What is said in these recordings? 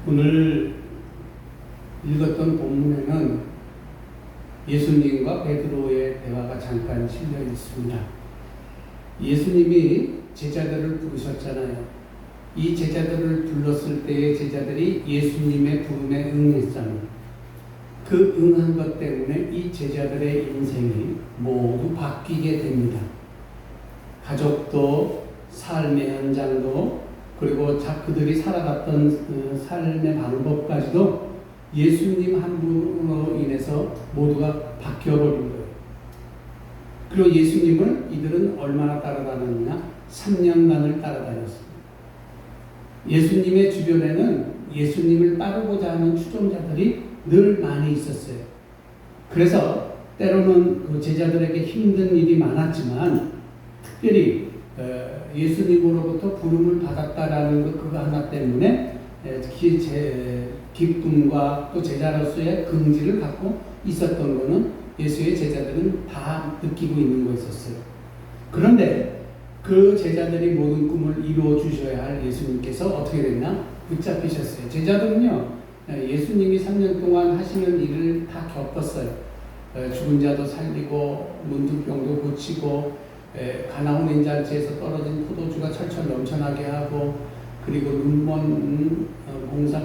오늘 읽었던 본문에는 예수님과 베드로의 대화가 잠깐 실려 있습니다. 예수님이 제자들을 부르셨잖아요. 이 제자들을 불렀을 때의 제자들이 예수님의 부름에 응했잖아요. 그 응한 것 때문에 이 제자들의 인생이 모두 바뀌게 됩니다. 가족도, 삶의 현장도, 그리고 그들이 살아갔던 그 삶의 방법까지도 예수님 한 분으로 인해서 모두가 바뀌어버린 거예요. 그리고 예수님을 이들은 얼마나 따라다녔느냐? 3년간을 따라다녔습니다. 예수님의 주변에는 예수님을 따르고자 하는 추종자들이 늘 많이 있었어요. 그래서 때로는 그 제자들에게 힘든 일이 많았지만 특별히 예수님으로부터 부름을 받았다라는 것 그거 하나 때문에 기쁨과 또 제자로서의 긍지를 갖고 있었던 것은 예수의 제자들은 다 느끼고 있는 거였었어요. 그런데 그 제자들이 모든 꿈을 이루어 주셔야 할 예수님께서 어떻게 됐나? 붙잡히셨어요. 제자들은요, 예수님이 3년 동안 하시는 일을 다 겪었어요. 죽은 자도 살리고, 문둥병도 고치고, 가나안 인잔치에서 떨어진 포도주가 철철 넘쳐나게 하고, 그리고 눈먼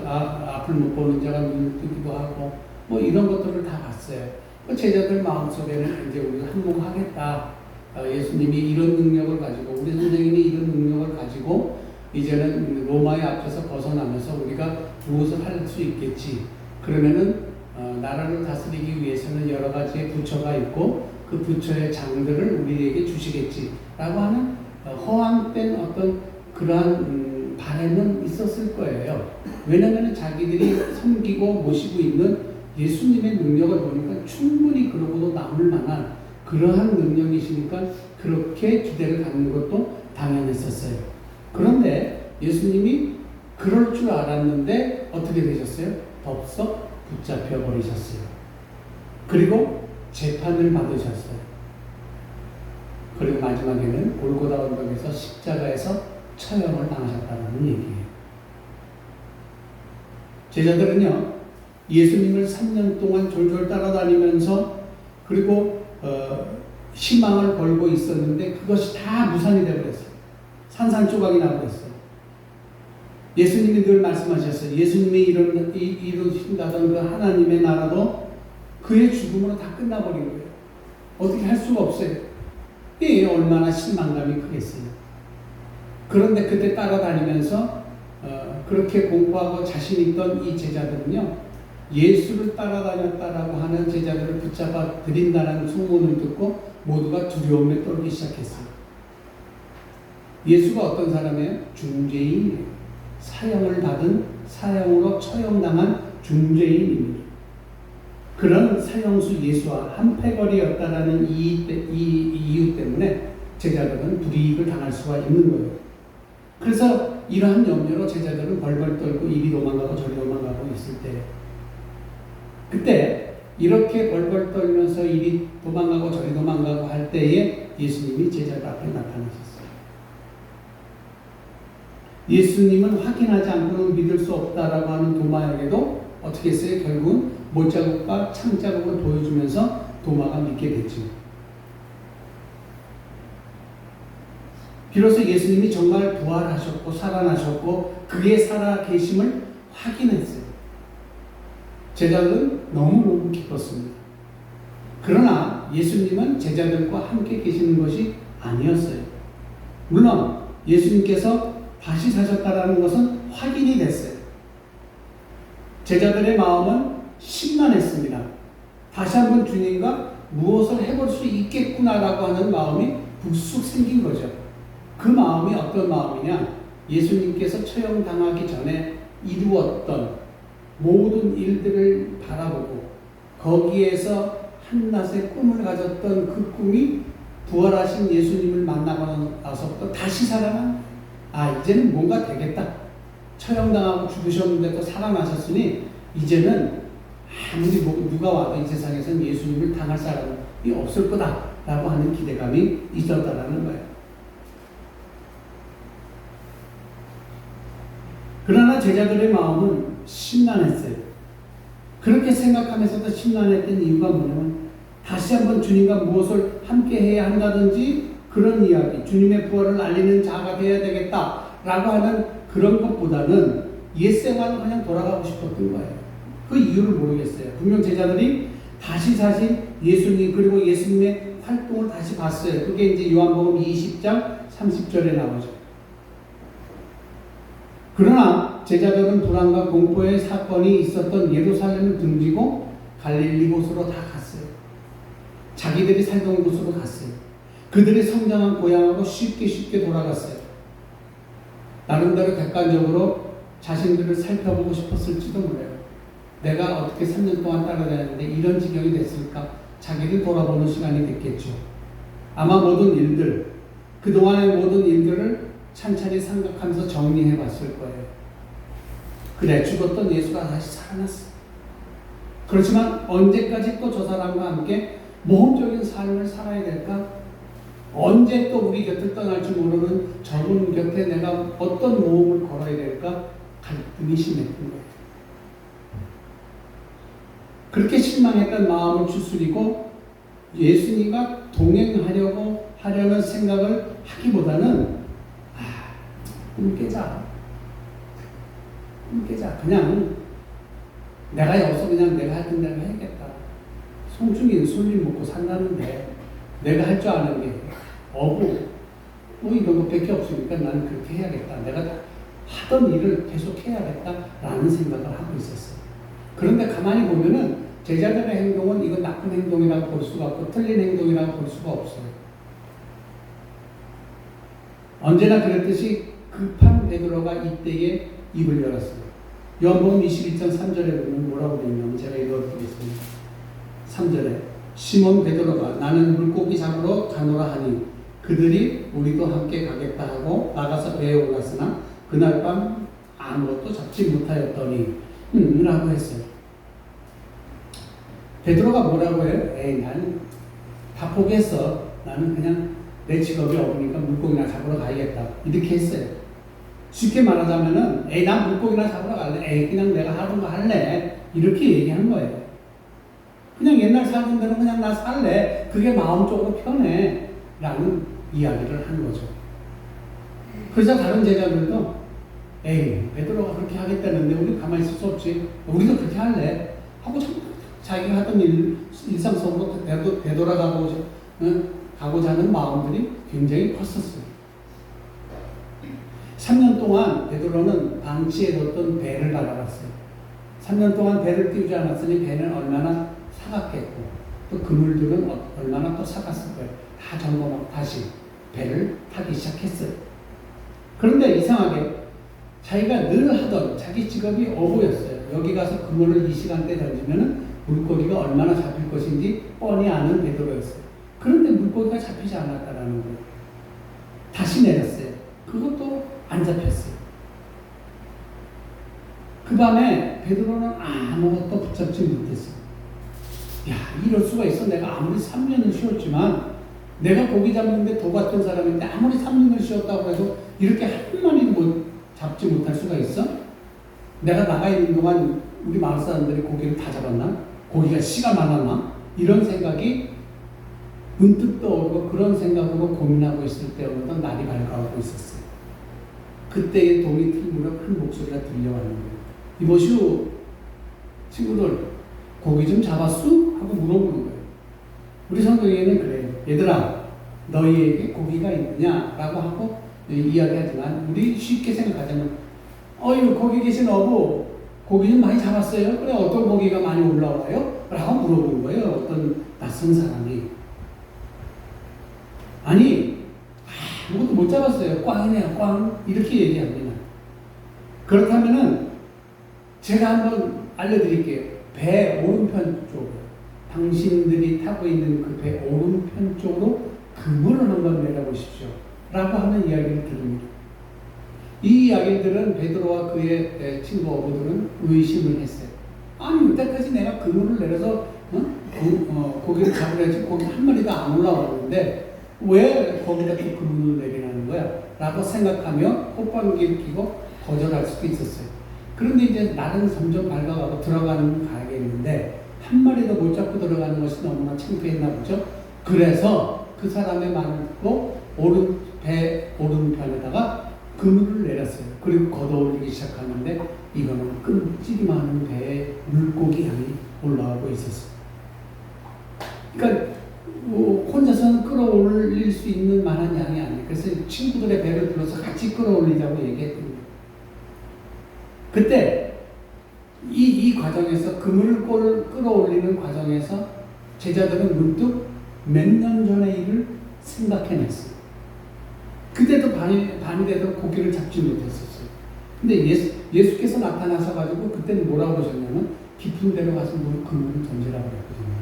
앞을 못 보는 자가 눈을 뜨기도 하고, 뭐 이런 것들을 다 봤어요. 그 제자들 마음속에는 이제 우리가 한몫하겠다. 예수님이 이런 능력을 가지고, 우리 선생님이 이런 능력을 가지고, 이제는 로마의 앞에서 벗어나면서 우리가 무엇을 할 수 있겠지. 그러면은, 나라를 다스리기 위해서는 여러 가지의 부처가 있고, 그 부처의 장들을 우리에게 주시겠지. 라고 하는 허황된 어떤 그러한 바람은 있었을 거예요. 왜냐하면 자기들이 섬기고 모시고 있는 예수님의 능력을 보니까 충분히 그러고도 남을 만한 그러한 능력이시니까 그렇게 기대를 갖는 것도 당연했었어요. 그런데 예수님이 그럴 줄 알았는데 어떻게 되셨어요? 덥석 붙잡혀 버리셨어요. 그리고 재판을 받으셨어요. 그리고 마지막에는 골고다 언덕에서 십자가에서 처형을 당하셨다는 얘기예요. 제자들은요, 예수님을 3년 동안 졸졸 따라다니면서 그리고 희망을 걸고 있었는데 그것이 다 무산이 되어버렸어요. 산산조각이 나버렸어요. 예수님이 늘 말씀하셨어요. 예수님이 이루신다던 그 하나님의 나라도 그의 죽음으로 다 끝나버린 거예요. 어떻게 할 수가 없어요. 이게 얼마나 실망감이 크겠어요. 그런데 그때 따라다니면서 그렇게 공부하고 자신 있던 이 제자들은요, 예수를 따라다녔다라고 하는 제자들을 붙잡아 드린다는 소문을 듣고 모두가 두려움에 떨기 시작했어요. 예수가 어떤 사람이에요? 중죄인이에요. 사형을 받은, 사형으로 처형당한 중죄인입니다. 그런 사형수 예수와 한패거리였다라는 이유 때문에 제자들은 불이익을 당할 수가 있는 거예요. 그래서 이러한 염려로 제자들은 벌벌 떨고 이리 도망가고 저리 도망가고 있을 때, 그때 이렇게 벌벌 떨면서 이리 도망가고 저리 도망가고 할 때에 예수님이 제자들 앞에 나타나셨어요. 예수님은 확인하지 않고는 믿을 수 없다라고 하는 도마에게도 어떻게 했어요? 결국은 못자국과 창자국을 보여주면서 도마가 믿게 됐죠. 비로소 예수님이 정말 부활하셨고 살아나셨고 그의 살아계심을 확인했어요. 제자들은 너무너무 기뻤습니다. 그러나 예수님은 제자들과 함께 계시는 것이 아니었어요. 물론 예수님께서 다시 사셨다는 것은 확인이 됐어요. 제자들의 마음은 심란했습니다. 다시 한번 주님과 무엇을 해볼 수 있겠구나라고 하는 마음이 불쑥 생긴 거죠. 그 마음이 어떤 마음이냐? 예수님께서 처형당하기 전에 이루었던 모든 일들을 바라보고 거기에서 한낮의 꿈을 가졌던 그 꿈이 부활하신 예수님을 만나고 나서부터 다시 살아난, 이제는 뭔가 되겠다. 처형당하고 죽으셨는데 또 살아나셨으니 이제는 아무리 누가 와도 이 세상에서는 예수님을 당할 사람이 없을 거다라고 하는 기대감이 있었다라는 거예요. 그러나 제자들의 마음은 심란했어요. 그렇게 생각하면서도 심란했던 이유가 뭐냐면 다시 한번 주님과 무엇을 함께 해야 한다든지 그런 이야기, 주님의 부활을 알리는 자가 되어야 되겠다라고 하는 그런 것보다는 옛 생활로 그냥 돌아가고 싶었던 거예요. 그 이유를 모르겠어요. 분명 제자들이 다시 예수님 그리고 예수님의 활동을 다시 봤어요. 그게 이제 요한복음 20장 30절에 나오죠. 그러나 제자들은 불안과 공포의 사건이 있었던 예루살렘을 등지고 갈릴리 곳으로 다 갔어요. 자기들이 살던 곳으로 갔어요. 그들이 성장한 고향으로 쉽게 돌아갔어요. 나름대로 객관적으로 자신들을 살펴보고 싶었을지도 몰라요. 내가 어떻게 3년 동안 따라다녔는데 이런 지경이 됐을까? 자기를 돌아보는 시간이 됐겠죠. 아마 모든 일들, 그동안의 모든 일들을 찬찬히 생각하면서 정리해 봤을 거예요. 그래, 죽었던 예수가 다시 살아났어. 그렇지만 언제까지 또 저 사람과 함께 모험적인 삶을 살아야 될까? 언제 또 우리 곁을 떠날지 모르는 저분 곁에 내가 어떤 모험을 걸어야 될까? 갈등이 심했던 거예요. 그렇게 실망했던 마음을 추스리고 예수님과 하려는 생각을 하기보다는 꿈 깨자. 그냥 내가 여기서 그냥 내가 할 건 내가 해야겠다. 송충이는 술림 먹고 산다는데 내가 할 줄 아는 게 어부 이런 것밖에 없으니까 나는 그렇게 해야겠다. 내가 하던 일을 계속 해야겠다라는 생각을 하고 있었어요. 그런데 가만히 보면은 제자들의 행동은 이건 나쁜 행동이라고 볼 수가 없고 틀린 행동이라고 볼 수가 없어요. 언제나 그랬듯이 급한 베드로가 이때에 입을 열었어요. 요한복음 21장 3절에 보면 뭐라고 되어 있냐면 제가 읽어드리겠습니다. 3절에 시몬 베드로가 나는 물고기 잡으러 가노라 하니 그들이 우리도 함께 가겠다 하고 나가서 배에 올랐으나 그날 밤 아무것도 잡지 못하였더니 라고 했어요. 베드로가 뭐라고 해요? 나는 다 포기했어. 나는 그냥 내 직업이 없으니까 물고기나 잡으러 가야겠다. 이렇게 했어요. 쉽게 말하자면은 난 물고기나 잡으러 갈래. 그냥 내가 하던 거 할래. 이렇게 얘기한 거예요. 그냥 옛날 살던 대로 그냥 나 살래. 그게 마음적으로 편해. 라는 이야기를 한 거죠. 그래서 다른 제자들도 베드로가 그렇게 하겠다는데 우리 가만히 있을 수 없지. 우리도 그렇게 할래. 하고 자기가 하던 일상 속으로 가고자 하는 마음들이 굉장히 컸었어요. 3년 동안 베드로는 방치에 뒀던 배를 날아갔어요. 3년 동안 배를 띄우지 않았으니 배는 얼마나 사갔겠고 또 그물들은 얼마나 또 사갔을 거예요. 다 점검하고 다시 배를 타기 시작했어요. 그런데 이상하게 자기가 늘 하던 자기 직업이 어부였어요. 여기 가서 그물을 이 시간대에 던지면 물고기가 얼마나 잡힐 것인지 뻔히 아는 베드로였어요. 그런데 물고기가 잡히지 않았다라는 거예요. 다시 내렸어요. 그것도 안 잡혔어요. 그 밤에 베드로는 아무것도 붙잡지 못했어요. 이럴 수가 있어. 내가 아무리 3년을 쉬었지만 내가 고기 잡는데 도 같은 사람인데 아무리 3년을 쉬었다고 해도 이렇게 한 마리 잡지 못할 수가 있어? 내가 나가 있는 동안 우리 마을 사람들이 고기를 다 잡았나? 고기가 씨가 많았나? 이런 생각이 문득 떠오르고 그런 생각으로 고민하고 있을 때 어떤 날이 밝아오고 있었어요. 그때의 동이 틀무려 큰 목소리가 들려왔는데 이보시오 친구들 고기 좀 잡았수? 하고 물어보는 거예요. 우리 성경에는 그래요. 얘들아 너희에게 고기가 있느냐? 라고 하고 이야기하지만 우리 쉽게 생각하자면 거기 계신 어부 고기 좀 많이 잡았어요? 그래 어떤 고기가 많이 올라와요? 라고 물어보는 거예요. 어떤 낯선 사람이. 아니 아무것도 못 잡았어요. 꽝이네요. 꽝. 이렇게 얘기합니다. 그렇다면은 제가 한번 알려드릴게요. 배 오른편 쪽 당신들이 타고 있는 그 배 오른편 쪽으로 그물을 한번 내려보십시오. 라고 하는 이야기를 들립니다. 이 이야기들은 베드로와 그의 친구 어부들은 의심을 했어요. 아니 이때까지 내가 그물을 내려서 고기를 잡으려 했지 고기 한 마리도 안 올라오는데 왜 거기다 또 그물을 내리라는 거야? 라고 생각하며 콧방귀를 끼고 거절할 수도 있었어요. 그런데 이제 날은 점점 밝아가고 들어가는 가야겠는데 한 마리도 못 잡고 들어가는 것이 너무나 창피했나 보죠. 그래서 그 사람의 말을 듣고 배 오른편에다가 그물을 내렸어요. 그리고 걷어올리기 시작하는데 이거는 끈질이 많은 배에 물고기 향이 올라오고 있었어요. 그러니까 혼자서는 끌어올릴 수 있는 만한 양이 아니에요. 그래서 친구들의 배를 불러서 같이 끌어올리자고 얘기했거든요. 그때 이 과정에서 그물을 끌어올리는 과정에서 제자들은 문득 몇 년 전의 일을 생각해냈어요. 그때도 밤이 돼도 고기를 잡지 못했었어요. 근데 예수께서 나타나서 가지고 그때는 뭐라고 하셨냐면 깊은 데로 가서 그물을 던지라고 했거든요.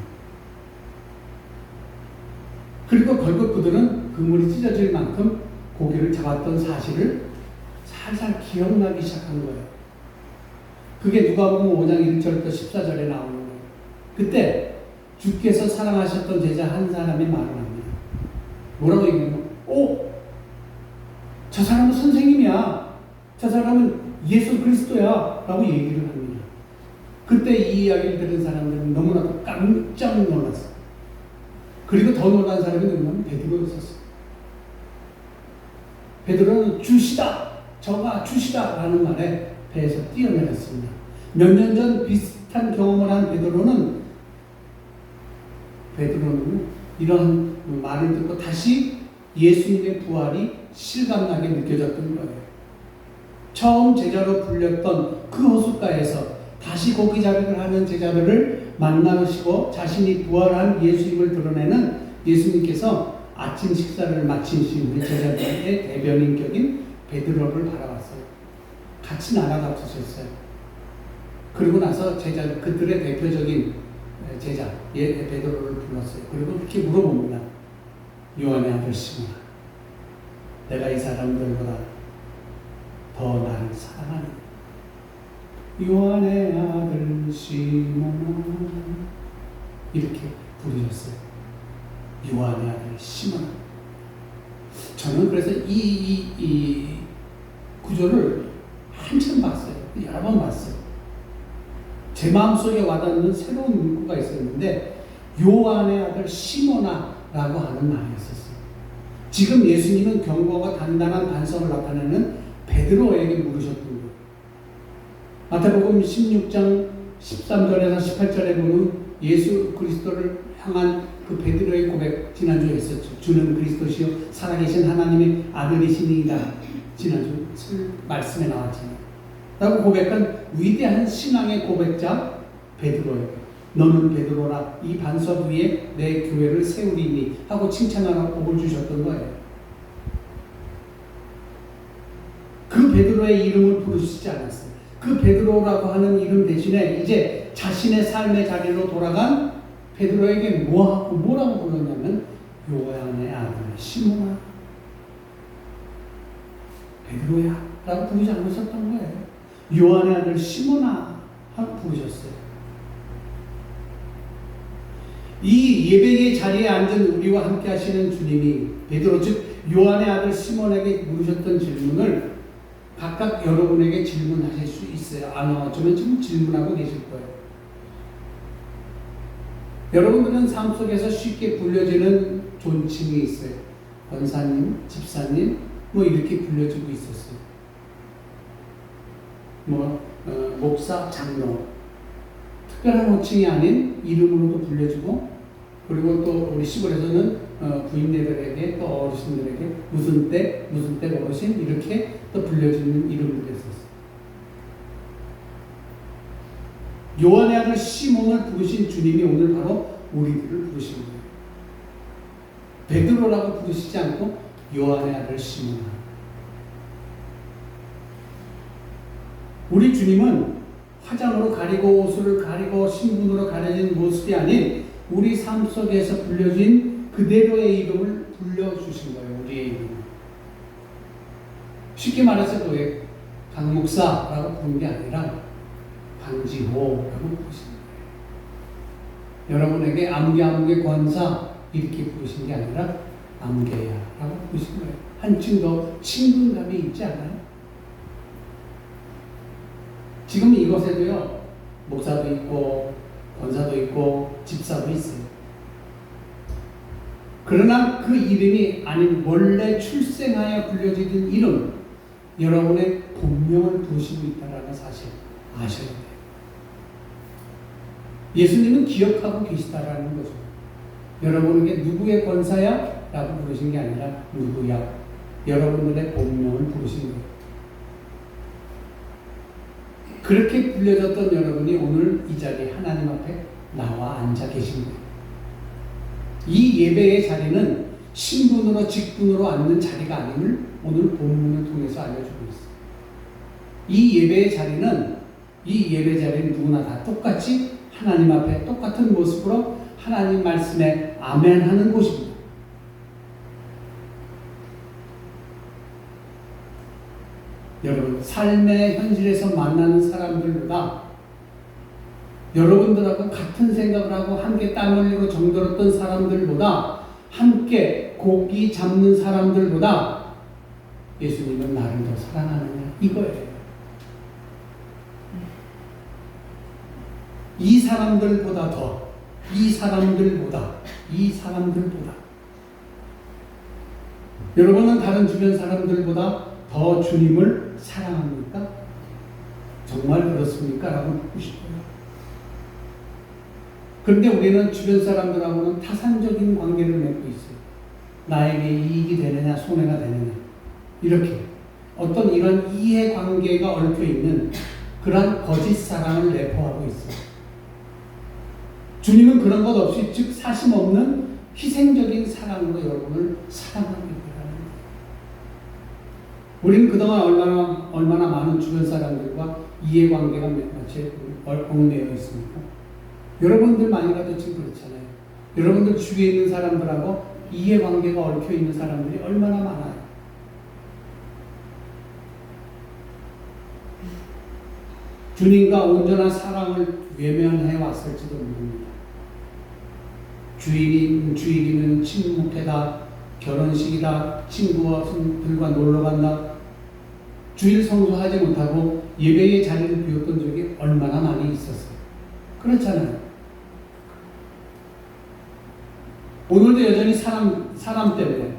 그리고 결국 그들은 그물이 찢어질 만큼 고기를 잡았던 사실을 살살 기억나기 시작한 거예요. 그게 누가복음 5장 1절부터 14절에 나오는 거예요. 그때 주께서 사랑하셨던 제자 한 사람이 말을 합니다. 뭐라고 얘기하냐면 저 사람은 선생님이야. 저 사람은 예수 그리스도야. 라고 얘기를 합니다. 그때 이 이야기를 들은 사람들은 너무나도 깜짝 놀랐어요. 그리고 더 놀란 사람이 누구냐면 베드로였었어요. 베드로는 주시다. 저가 주시다. 라는 말에 배에서 뛰어내렸습니다. 몇 년 전 비슷한 경험을 한 베드로는 이런 말을 듣고 다시 예수님의 부활이 실감나게 느껴졌던 거예요. 처음 제자로 불렸던 그 호숫가에서 다시 고기잡이를 하는 제자들을 만나시고 자신이 부활한 예수님을 드러내는 예수님께서 아침 식사를 마치신 우리 제자들의 대변인격인 베드로를 바라봤어요. 같이 나아가셨어요. 그리고 나서 그들의 대표적인 제자 베드로를 불렀어요. 그리고 이렇게 물어봅니다. 요한의 아들 시몬아, 내가 이 사람들보다 더 나를 사랑하니? 요한의 아들 시몬아, 이렇게 부르셨어요. 요한의 아들 시몬아. 저는 그래서 이 구조를 한참 봤어요. 여러 번 봤어요. 제 마음속에 와닿는 새로운 문구가 있었는데 요한의 아들 시몬아라고 하는 말이었어요. 지금 예수님은 견고하고 단단한 반성을 나타내는 베드로에게 물으셨던 거예요. 마태복음 16장 13절에서 18절에 보면 예수 그리스도를 향한 그 베드로의 고백 지난주에 했었죠. 주는 그리스도시요 살아계신 하나님의 아들이시니이다. 지난주 말씀에 나왔잖아요. 라고 고백한 위대한 신앙의 고백자 베드로예요. 너는 베드로라 이 반석 위에 내 교회를 세우리니 하고 칭찬하라고 복을 주셨던 거예요. 그 베드로의 이름을 부르시지 않았어요. 그 베드로라고 하는 이름 대신에 이제 자신의 삶의 자리로 돌아간 베드로에게 뭐라고 불렀냐면 요한의 아들 시몬아, 베드로야 라고 부르지 않으셨던 거예요. 요한의 아들 시몬아 하고 부르셨어요. 이 예배의 자리에 앉은 우리와 함께 하시는 주님이 베드로 즉 요한의 아들 시몬에게 물으셨던 질문을 각각 여러분에게 질문하실 수 있어요. 저는 지금 질문하고 계실 거예요. 여러분들은 삶 속에서 쉽게 불려지는 존칭이 있어요. 권사님, 집사님, 이렇게 불려지고 있었어요. 목사, 장로. 특별한 호칭이 아닌 이름으로도 불려지고, 그리고 또 우리 시골에서는 부인네들에게 또 어르신들에게 무슨 때 어르신 이렇게 또 불려지는 이름들이 있었어요. 요한의 아들 시몬을 부르신 주님이 오늘 바로 우리들을 부르신 거예요. 베드로라고 부르시지 않고 요한의 아들 시몬. 우리 주님은 화장으로 가리고 옷을 가리고 신분으로 가려진 모습이 아닌 우리 삶 속에서 불려진 그대로의 이름을 불려주신 거예요. 우리의 이름을. 쉽게 말해서 왜 강목사라고 부르는 게 아니라 강지호라고 부르신 거예요. 여러분에게 암개 권사 이렇게 부르신 게 아니라 암개야라고 부르신 거예요. 한층 더 친근감이 있지 않아요? 지금 이곳에도요, 목사도 있고, 권사도 있고, 집사도 있어요. 그러나 그 이름이 아닌 원래 출생하여 불려지던 이름, 여러분의 본명을 두시고 있다는 사실 아셔야 돼요. 예수님은 기억하고 계시다라는 거죠. 여러분에게 누구의 권사야? 라고 부르신 게 아니라 누구야? 여러분들의 본명을 부르신 거예요. 그렇게 불려졌던 여러분이 오늘 이 자리에 하나님 앞에 나와 앉아 계신 거예요. 이 예배의 자리는 신분으로 직분으로 앉는 자리가 아님을 오늘 본문을 통해서 알려주고 있어요. 이 예배의 자리는, 이 예배 자리는 누구나 다 똑같이 하나님 앞에 똑같은 모습으로 하나님 말씀에 아멘하는 곳입니다. 여러분, 삶의 현실에서 만나는 사람들보다 여러분들하고 같은 생각을 하고 함께 땀 흘리고 정들었던 사람들보다 함께 고기 잡는 사람들보다 예수님은 나를 더 사랑하느냐 이거예요. 이 사람들보다 더, 이 사람들보다 여러분은 다른 주변 사람들보다 더 주님을 사랑합니까? 정말 그렇습니까? 라고 묻고 싶어요. 그런데 우리는 주변 사람들하고는 타산적인 관계를 맺고 있어요. 나에게 이익이 되느냐 손해가 되느냐 이렇게 어떤 이런 이해관계가 얽혀있는 그런 거짓 사랑을 내포하고 있어요. 주님은 그런 것 없이 즉 사심 없는 희생적인 사랑으로 여러분을 사랑하고 있다는 거예요. 우리는 그동안 얼마나 많은 주변 사람들과 이해관계가 마치 얽매여 있습니까? 여러분들만이라도 지금 그렇잖아요. 여러분들 주위에 있는 사람들하고 이해관계가 얽혀있는 사람들이 얼마나 많아요. 주님과 온전한 사랑을 외면해 왔을지도 모릅니다. 주일이면 친목회다, 결혼식이다, 친구들과 놀러 간다. 주일 성수하지 못하고 예배의 자리를 비웠던 적이 얼마나 많이 있었어요. 그렇잖아요. 오늘도 여전히 사람 때문에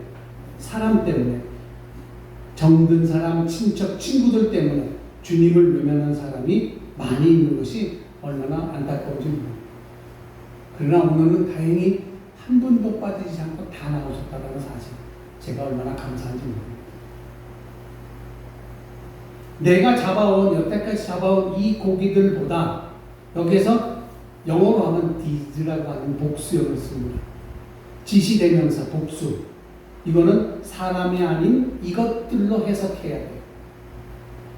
정든 사람, 친척, 친구들 때문에 주님을 외면한 사람이 많이 있는 것이 얼마나 안타까운지 모릅니다. 그러나 오늘은 다행히 한 분도 빠지지 않고 다 나오셨다는 사실, 제가 얼마나 감사한지 모릅니다. 내가 여태까지 잡아온 이 고기들보다 여기서 영어로 하면 디즈라고 하는 복수형을 씁니다. 지시대명사 복수. 이거는 사람이 아닌 이것들로 해석해야 돼요.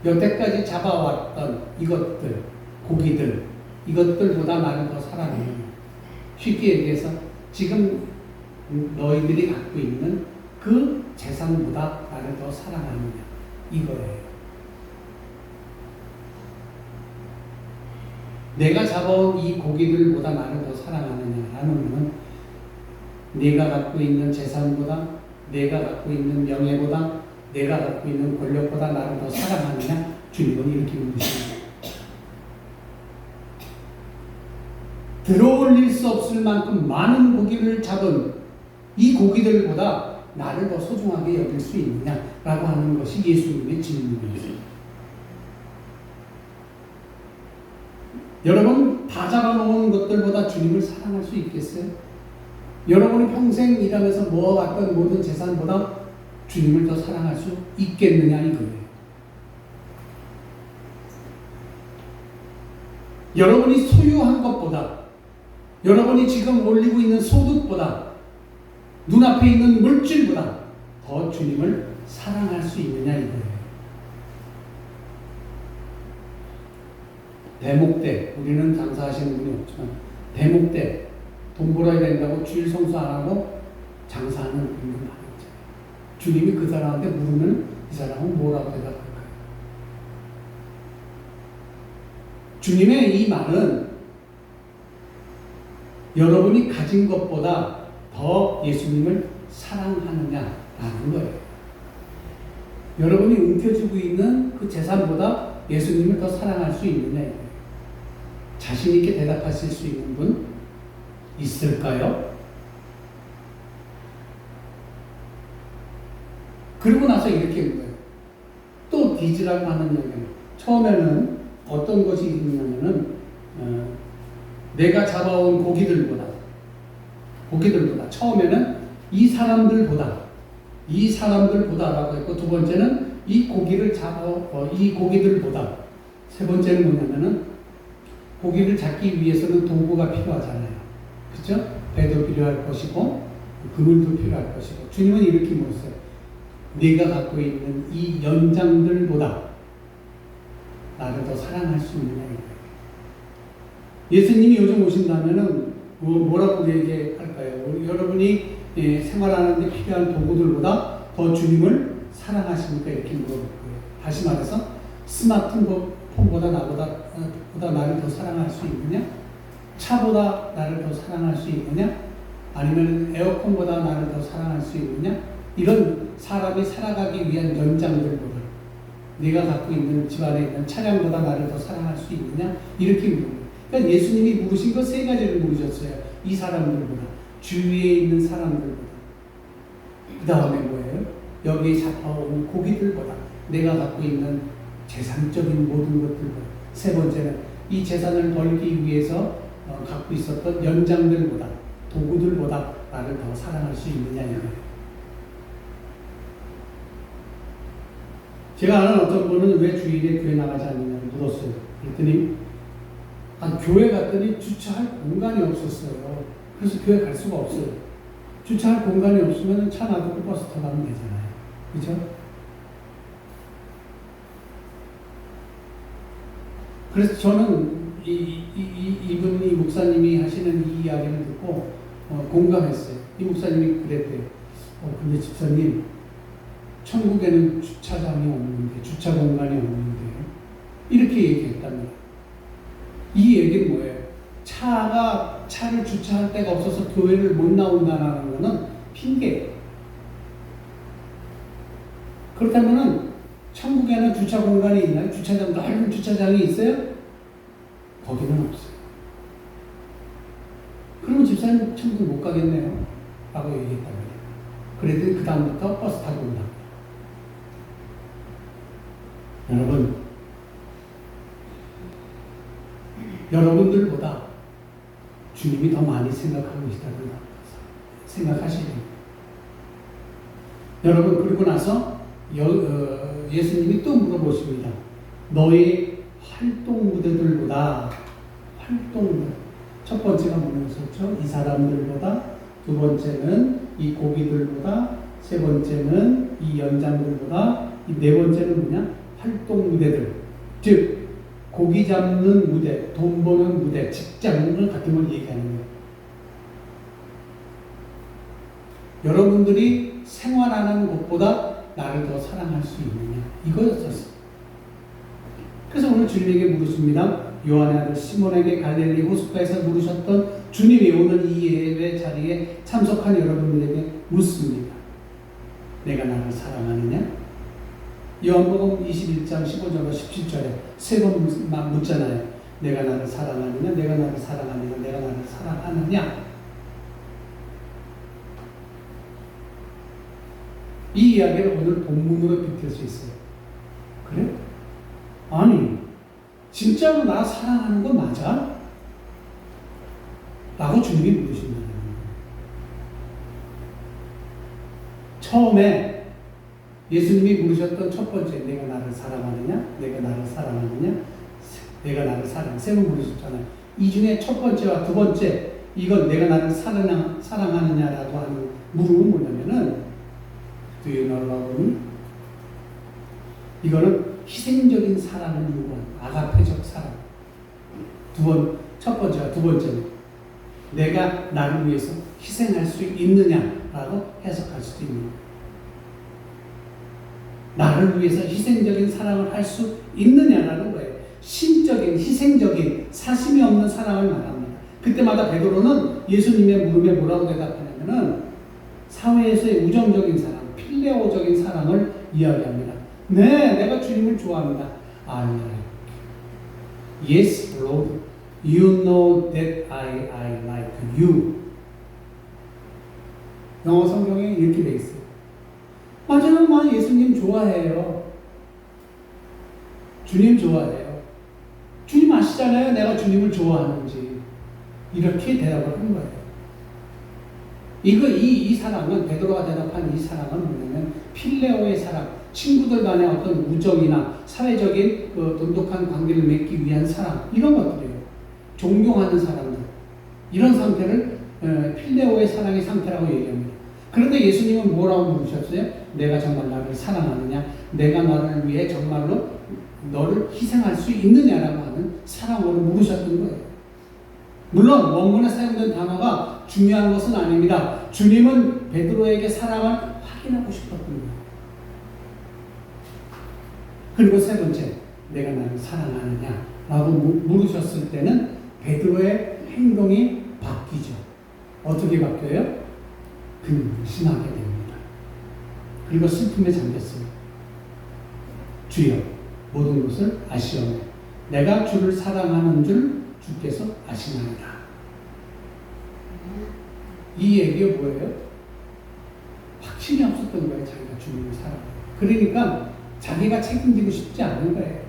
여태까지 잡아왔던 이것들, 고기들, 이것들보다 나를 더 사랑해요. 쉽게 얘기해서 지금 너희들이 갖고 있는 그 재산보다 나를 더 사랑하느냐 이거예요. 내가 잡아온 이 고기들보다 나를 더 사랑하느냐라는 것은 내가 갖고 있는 재산보다, 내가 갖고 있는 명예보다, 내가 갖고 있는 권력보다 나를 더 사랑하느냐? 주님은 이렇게 묻으십니다. 들어올릴 수 없을 만큼 많은 고기를 잡은 이 고기들보다 나를 더 소중하게 여길 수 있느냐라고 하는 것이 예수님의 질문이었습니다. 여러분 다 잡아놓은 것들보다 주님을 사랑할 수 있겠어요? 여러분이 평생 일하면서 모아왔던 모든 재산보다 주님을 더 사랑할 수 있겠느냐 이거예요. 여러분이 소유한 것보다, 여러분이 지금 올리고 있는 소득보다, 눈앞에 있는 물질보다 더 주님을 사랑할 수 있느냐 이거예요. 대목 때, 우리는 장사하시는 분이 없지만 대목 때 돈 벌어야 된다고 주일 성수 안 하고 장사하는 분들 많이 있잖아요. 주님이 그 사람한테 물으면 이 사람은 뭐라고 대답할까요? 주님의 이 말은 여러분이 가진 것보다 더 예수님을 사랑하느냐라는 거예요. 여러분이 움켜쥐고 있는 그 재산보다 예수님을 더 사랑할 수 있느냐? 자신 있게 대답하실 수 있는 분 있을까요? 그리고 나서 이렇게 한 거예요. 또 빚이라고 하는 얘기는 처음에는 어떤 것이 있냐면은 내가 잡아온 고기들보다 처음에는 이 사람들보다라고 했고, 두 번째는 이 고기들보다, 세 번째는 뭐냐면은 고기를 잡기 위해서는 도구가 필요하잖아요. 그렇죠? 배도 필요할 것이고 그물도 필요할 것이고, 주님은 이렇게 물었어요. 네가 갖고 있는 이 연장들보다 나를 더 사랑할 수 있느냐 이거예요. 예수님이 요즘 오신다면은 뭐라고 얘기할까요? 여러분이 생활하는데 필요한 도구들보다 더 주님을 사랑하십니까? 이렇게 물어볼 거예요. 다시 말해서 스마트폰보다 나를 더 사랑할 수 있느냐? 차보다 나를 더 사랑할 수 있느냐? 아니면 에어컨보다 나를 더 사랑할 수 있느냐? 이런 사람이 살아가기 위한 연장들보다, 네가 갖고 있는 집안에 있는 차량보다 나를 더 사랑할 수 있느냐? 이렇게 물어요. 그러니까 예수님이 물으신 거 세 가지를 물으셨어요. 이 사람들보다, 주위에 있는 사람들보다, 그 다음에 뭐예요? 여기에 잡아오는 고기들보다, 내가 갖고 있는 재산적인 모든 것들보다, 세 번째는 이 재산을 벌기 위해서 갖고 있었던 연장들보다, 도구들보다 나를 더 사랑할 수 있느냐 이거예요. 제가 아는 어떤 분은 왜 주일에 교회 나가지 않느냐고 물었어요. 그랬더니 교회 갔더니 주차할 공간이 없었어요. 그래서 교회 갈 수가 없어요. 주차할 공간이 없으면 차 놔두고 버스 타고 가면 되잖아요. 그죠? 그래서 저는 이 목사님이 하시는 이 이야기를 듣고 공감했어요. 이 목사님이 그랬대요. 근데 집사님, 천국에는 주차장이 없는데, 주차 공간이 없는데요. 이렇게 얘기했답니다. 이 얘기는 뭐예요? 차를 주차할 데가 없어서 교회를 못 나온다는 것은 핑계예요. 그렇다면은 천국에는 주차 공간이 있나요? 넓은 주차장이 있어요? 거기는 없어요. 그러면 집사님 천국 못 가겠네요. 라고 얘기했답니다. 그랬더니 그 다음부터 버스 타고 온다. 여러분들보다 주님이 더 많이 생각하고 계시다는 생각하시게 됩니다. 여러분, 그리고 나서 예수님이 또 물어보십니다. 너의 활동 무대들보다, 첫 번째가 뭐였었죠? 이 사람들보다, 두 번째는 이 고기들보다, 세 번째는 이 연장들보다, 네 번째는 뭐냐? 활동 무대들. 즉 고기 잡는 무대, 돈 버는 무대, 직장을 같은 걸 얘기하는 거예요. 여러분들이 생활하는 것보다 나를 더 사랑할 수 있느냐, 이거였었어요. 그래서 오늘 주님에게 물으십니다. 요한의 아들 시몬에게 갈릴리 호숫가에서 물으셨던 주님이 오늘 이 예배 자리에 참석한 여러분들에게 묻습니다. 내가 나를 사랑하느냐? 요한복음 21장 15절과 17절에 세 번 묻잖아요. 내가 나를 사랑하느냐? 내가 나를 사랑하느냐? 내가 나를 사랑하느냐? 이 이야기를 오늘 본문으로 비틀 수 있어요. 그래? 아니, 진짜로 나 사랑하는 거 맞아? 라고 주님이 물으신다는 거예요. 처음에 예수님이 물으셨던 첫 번째, 내가 나를 사랑하느냐? 내가 나를 사랑하느냐? 내가 나를 사랑하느냐? 세 번 물으셨잖아요. 이 중에 첫 번째와 두 번째, 이건 내가 나를 사랑하느냐라고 하는 물음은 뭐냐면은, Do you know love me? 이거는 희생적인 사랑을 요구하는 아가페적 사랑. 첫 번째와 두 번째는 내가 나를 위해서 희생할 수 있느냐라고 해석할 수도 있는 거예요. 나를 위해서 희생적인 사랑을 할 수 있느냐라는 거예요. 신적인, 희생적인, 사심이 없는 사랑을 말합니다. 그때마다 베드로는 예수님의 물음에 뭐라고 대답하냐면은 사회에서의 우정적인 사랑, 필레오적인 사랑을 이야기합니다. 네, 내가 주님을 좋아합니다. 아니야. Yes, Lord. You know that I like you. 영어 성경에 이렇게 돼 있어요. 맞아요. 나 예수님 좋아해요. 주님 좋아해요. 주님 아시잖아요. 내가 주님을 좋아하는지. 이렇게 대답을 한 거예요. 이 사랑은, 베드로가 대답한 이 사랑은 뭐냐면, 필레오의 사랑, 친구들 간의 어떤 우정이나 사회적인 돈독한 관계를 맺기 위한 사랑, 이런 것들이에요. 존경하는 사람들. 이런 상태를 필레오의 사랑의 상태라고 얘기합니다. 그런데 예수님은 뭐라고 물으셨어요? 내가 정말 나를 사랑하느냐? 내가 너를 위해 정말로 너를 희생할 수 있느냐라고 하는 사랑으로 물으셨던 거예요. 물론 원문에 사용된 단어가 중요한 것은 아닙니다. 주님은 베드로에게 사랑을 확인하고 싶었던 거예요. 그리고 세 번째, 내가 나를 사랑하느냐? 라고 물으셨을 때는 베드로의 행동이 바뀌죠. 어떻게 바뀌어요? 근심하게 됩니다. 그리고 슬픔에 잠겼어요. 주여, 모든 것을 아시오매. 내가 주를 사랑하는 줄 주께서 아시나이다. 이 얘기가 뭐예요? 확신이 없었던 거예요. 자기가 주님을 사랑해요. 그러니까 자기가 책임지고 싶지 않은 거예요.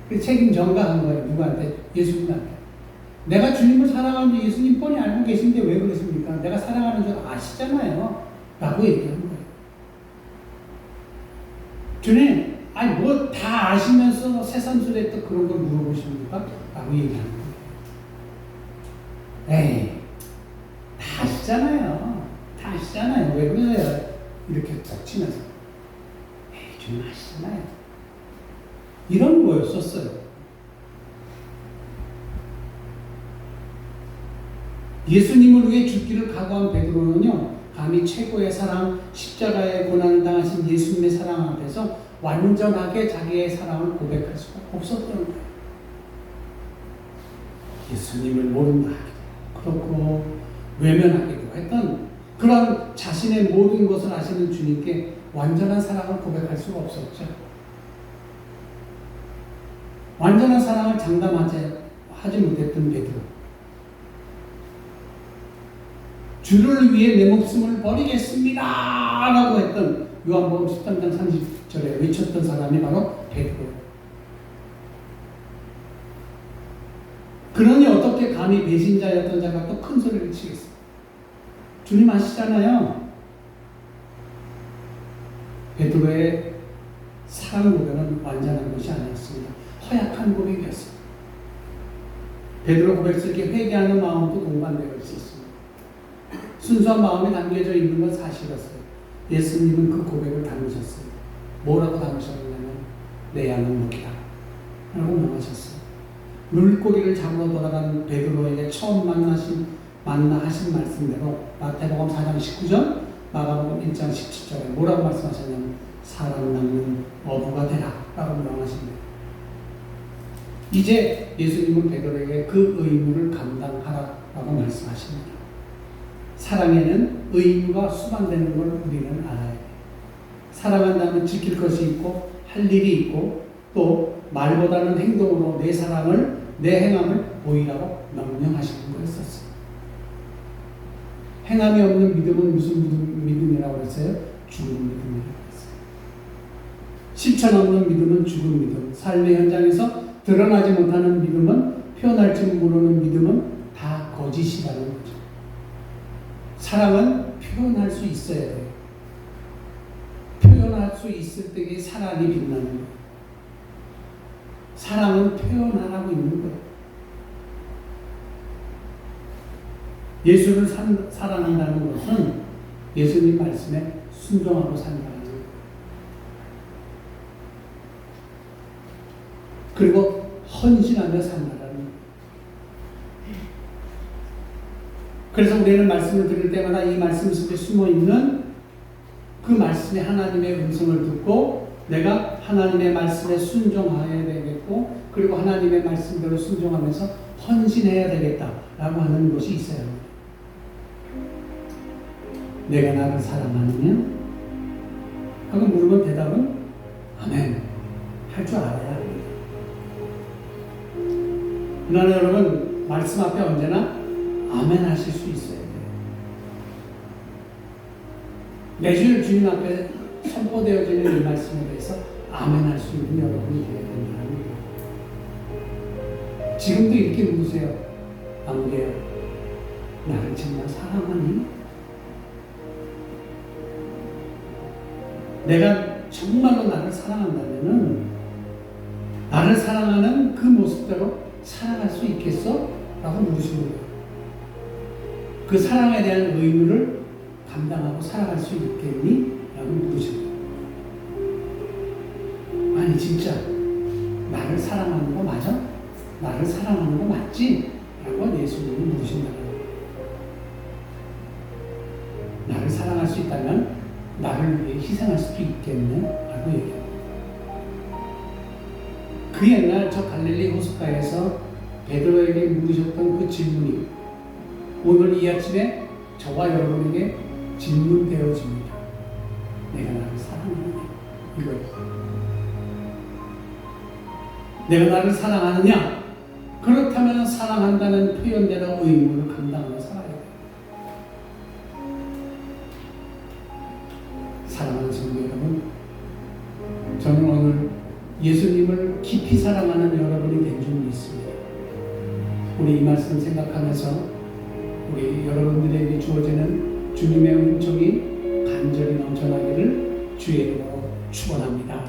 그래서 책임 전가한 거예요. 누구한테? 예수님한테. 내가 주님을 사랑하는지 예수님 뻔히 알고 계신데 왜 그러십니까? 내가 사랑하는 줄 아시잖아요. 라고 얘기한 거예요. 주님, 아니 뭐 다 아시면서 새삼스레 또 그런 걸 물어보십니까? 라고 얘기하는 거예요. 에이, 다 아시잖아요. 다 아시잖아요. 왜 그러세요? 이렇게 딱 치면서. 에이, 주님 아시잖아요. 이런 거였었어요. 예수님을 위해 죽기를 각오한 베드로는요, 감히 최고의 사랑, 십자가의 고난을 당하신 예수님의 사랑 앞에서 완전하게 자기의 사랑을 고백할 수가 없었던 거예요. 예수님을 모른다 하기도 그렇고 외면하기도 했던 그런 자신의 모든 것을 아시는 주님께 완전한 사랑을 고백할 수가 없었죠. 완전한 사랑을 장담하지 못했던 베드로. 주를 위해 내 목숨을 버리겠습니다 라고 했던 요한복음 13장 30절에 외쳤던 사람이 바로 베드로예요. 그러니 어떻게 감히 배신자였던 자가 또 큰 소리를 치겠어요? 주님 아시잖아요. 베드로의 사랑 고백은 완전한 것이 아니었습니다. 허약한 고백이었어요. 베드로 고백스럽게 회개하는 마음도 동반되어 있었습니다. 순수한 마음이 담겨져 있는 건 사실이었어요. 예수님은 그 고백을 담으셨어요. 뭐라고 담으셨냐면 내 양은 목이다 라고 명하셨어요. 물고기를 잡으러 돌아간 베드로에게 처음 만나 하신 말씀대로 마태복음 4장 19절, 마가복음 1장 17절에 뭐라고 말씀하셨냐면 사람 낚는 어부가 되라 라고 명하십니다. 이제 예수님은 베드로에게 그 의무를 감당하라라고 말씀하십니다. 사랑에는 의무가 수반되는 걸 우리는 알아야 해요. 사랑한다면 지킬 것이 있고 할 일이 있고 또 말보다는 행동으로 내 사랑을, 내 행함을 보이라고 명령하시는 거였었어요. 행함이 없는 믿음은 무슨 믿음이라고 했어요? 죽은 믿음이라고 했어요. 실천 없는 믿음은 죽은 믿음. 삶의 현장에서 드러나지 못하는 믿음은, 표현할지 모르는 믿음은 다 거짓이라는 거죠. 사랑은 표현할 수 있어야 돼요. 표현할 수 있을 때에 사랑이 빛나는 거예요. 사랑은 표현하라고 있는 거예요. 예수를 사랑한다는 것은 예수님 말씀에 순종하고 산다는 거예요. 그리고 헌신하며 산다는 거예요. 그래서 우리는 말씀을 들을 때마다 이 말씀 속에 숨어있는 그 말씀에 하나님의 음성을 듣고 내가 하나님의 말씀에 순종해야 되겠고 그리고 하나님의 말씀대로 순종하면서 헌신해야 되겠다라고 하는 것이 있어야 합니다. 내가 나를 사랑하느냐? 하고 물으면 대답은 아멘 할 줄 알아야 합니다. 그러나 여러분, 말씀 앞에 언제나 아멘 하실 수 있어야 돼요. 매주 주님 앞에 선포되어지는 이 말씀에 대해서 아멘 할 수 있는 여러분이 되어야 된다는 거예요. 지금도 이렇게 묻으세요. 안돼요. 나를 정말 사랑하니? 내가 정말로 나를 사랑한다면은 나를 사랑하는 그 모습대로 살아갈 수 있겠어? 라고 물으시는 거예요. 그 사랑에 대한 의무를 감당하고 살아갈 수 있겠니? 라고 물으시는 거예요. 아니 진짜 나를 사랑하는 거 맞아? 나를 사랑하는 거 맞지? 라고 예수님이 물으신다는 거예요. 나를 사랑할 수 있다면 나를 위해 희생할 수도 있겠네? 라고 얘기합니다. 그 옛날 저 갈릴리 호숫가에서 베드로에게 물으셨던 그 질문이 오늘 이 아침에 저와 여러분에게 질문되어집니다. 내가 나를 사랑하느냐? 이거예요. 내가 나를 사랑하느냐? 그렇다면 사랑한다는 표현대로 의무를 감당하며 살아야 돼요. 사랑하는 성도 여러분, 저는 오늘 예수님을 깊이 사랑하는 여러분이 된 줄 믿습니다. 우리 이 말씀 생각하면서 우리 여러분들에게 주어지는 주님의 은총이 간절히 넘쳐나기를 주의 이름으로 축원합니다.